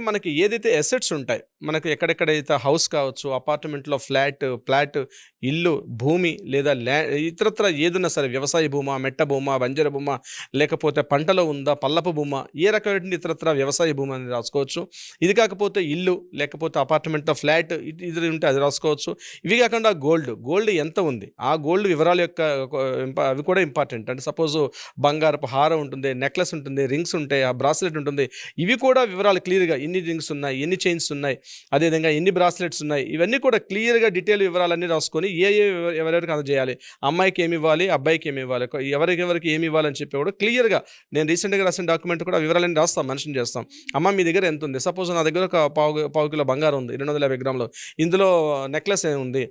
మనకి ఏదైతే అసెట్స్ ఉంటాయి, మనకు ఎక్కడెక్కడైతే హౌస్ కావచ్చు, అపార్ట్మెంట్లో ఫ్లాట్, ఇల్లు, భూమి లేదా ఇతరత్ర ఏదున్నా సరే, వ్యవసాయ భూమా, మెట్ట భూమా, బంజర భూమా, లేకపోతే పంటలో ఉందా, పల్లపు భూమా, ఏ రకమైన ఇతరత్ర వ్యవసాయ భూమి అని రాసుకోవచ్చు. ఇది కాకపోతే ఇల్లు, లేకపోతే అపార్ట్మెంట్లో ఫ్లాట్ ఇది ఉంటే అది రాసుకోవచ్చు. ఇవి కాకుండా గోల్డ్ ఎంత ఉంది, ఆ గోల్డ్ వివరాల యొక్క అవి కూడా ఇంపార్టెంట్. అంటే సపోజు బంగారపు హారం ఉంటుంది, నెక్లెస్ ఉంటుంది, రింగ్స్ ఉంటాయి, ఆ బ్రాస్లెట్ ఉంటుంది. ఇవి కూడా వివరాలు క్లియర్గా ఎన్ని రింగ్స్ ఉన్నాయి, ఎన్ని చైన్స్ ఉన్నాయి, అదేవిధంగా ఎన్ని బ్రాస్లెట్స్ ఉన్నాయి, ఇవన్నీ కూడా క్లియర్గా డీటెయిల్ వివరాలన్నీ రాసుకొని ఎవరెవరికి అందజేయాలి, అమ్మాయికి ఏమి ఇవ్వాలి, అబ్బాయికి ఏమి ఇవ్వాలి, ఎవరికి ఏమి ఇవ్వాలని చెప్పి కూడా క్లియర్గా నేను రీసెంట్గా రాసిన డాక్యుమెంట్ కూడా వివరాలన్నీ రాస్తాం, మెన్షన్ చేస్తాం. అమ్మ మీ దగ్గర ఎంత ఉంది, సపోజ్ నా దగ్గర ఒక పావు కిలో బంగారం ఉంది 250 గ్రాములు, ఇందులో నెక్లెస్ ఏముంది,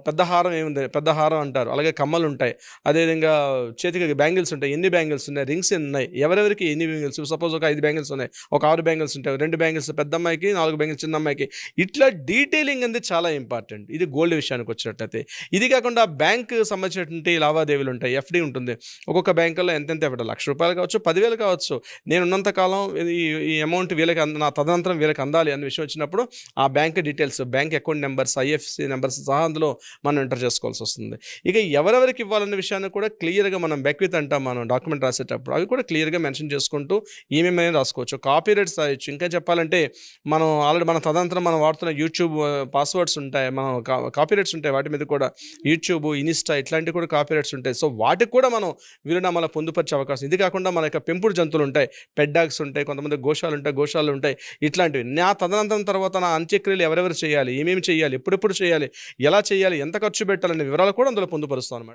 పెద్ద హారం ఏముంది, పెద్ద హారం అంటారు, అలాగే కమ్మలు ఉంటాయి, అదేవిధంగా చేతికి బ్యాంగిల్స్ ఉంటాయి, ఎన్ని బ్యాంగిల్స్ ఉన్నాయి, రింగ్స్ ఎన్ని ఉన్నాయి, ఎవరెవరికి ఎన్ని బ్యాంగిల్స్, సపోజ్ ఒక 5 బ్యాంగిల్స్ ఉన్నాయి, ఒక 6 బ్యాంగిల్స్ ఉంటాయి, 2 బ్యాంగిల్స్ పెద్ద అమ్మాయికి, 4 బ్యాంగిల్స్ చిన్న అమ్మాయికి, ఇట్లా డీటెయిలింగ్ అనేది చాలా ఇంపార్టెంట్. ఇది గోల్డ్ విషయానికి వచ్చినట్లయితే. ఇది కాకుండా బ్యాంక్ సంబంధించినటువంటి లావాదేవీలు ఉంటాయి, ఎఫ్డి ఉంటుంది. ఒక్కొక్క బ్యాంకుల్లో ఎంతెంత ఇవ్వడం, ₹1,00,000 కావచ్చు, 10,000 కావచ్చు. నేను ఉన్నంత కాలం ఈ అమౌంట్ వీళ్ళకి నా తదనంతరం వీళ్ళకి అందాలి అనే విషయం వచ్చినప్పుడు ఆ bank details, bank account numbers, IFSC numbers సహా అందులో మనం ఎంటర్ చేసుకోవాల్సి వస్తుంది. ఇక ఎవరెవరికి ఇవ్వాలనే విషయాన్ని కూడా క్లియర్గా మనం బెక్విత్ అంటాం, మనం డాక్యుమెంట్ రాసేటప్పుడు అవి కూడా క్లియర్గా మెన్షన్ చేసుకుంటూ ఏమేమైనా రాసుకోవచ్చు. కాపీ రైట్స్ రాయొచ్చు. ఇంకా చెప్పాలంటే మనం ఆల్రెడీ మన తదనంతరం మనం వాడుతున్న యూట్యూబ్ పాస్వర్డ్స్ ఉంటాయి, మనం కాపీ రైట్స్ ఉంటాయి, వాటి మీద కూడా యూట్యూబ్, ఇన్స్టా ఇట్లాంటివి కూడా కాపీ రైట్స్ ఉంటాయి. సో వాటికి కూడా మనం వీరునామాల పొందుపరిచే అవకాశం. ఇది కాకుండా మన యొక్క పెంపుడు జంతువులు ఉంటాయి, పెట్ డాగ్స్ ఉంటాయి, కొంతమంది గోశాలు ఉంటాయి, ఇట్లాంటివి. నా తదనంతరం తర్వాత నా అంత్యక్రియలు ఎవరెవరు చేయాలి, ఏమేమి చేయాలి, ఎప్పుడెప్పుడు చేయాలి, ఎలా చేయాలి, ఎంత ఖర్చు పెట్టాలనే వివరాలు కూడా అందులో పొందుపరుస్తాం అన్నమాట.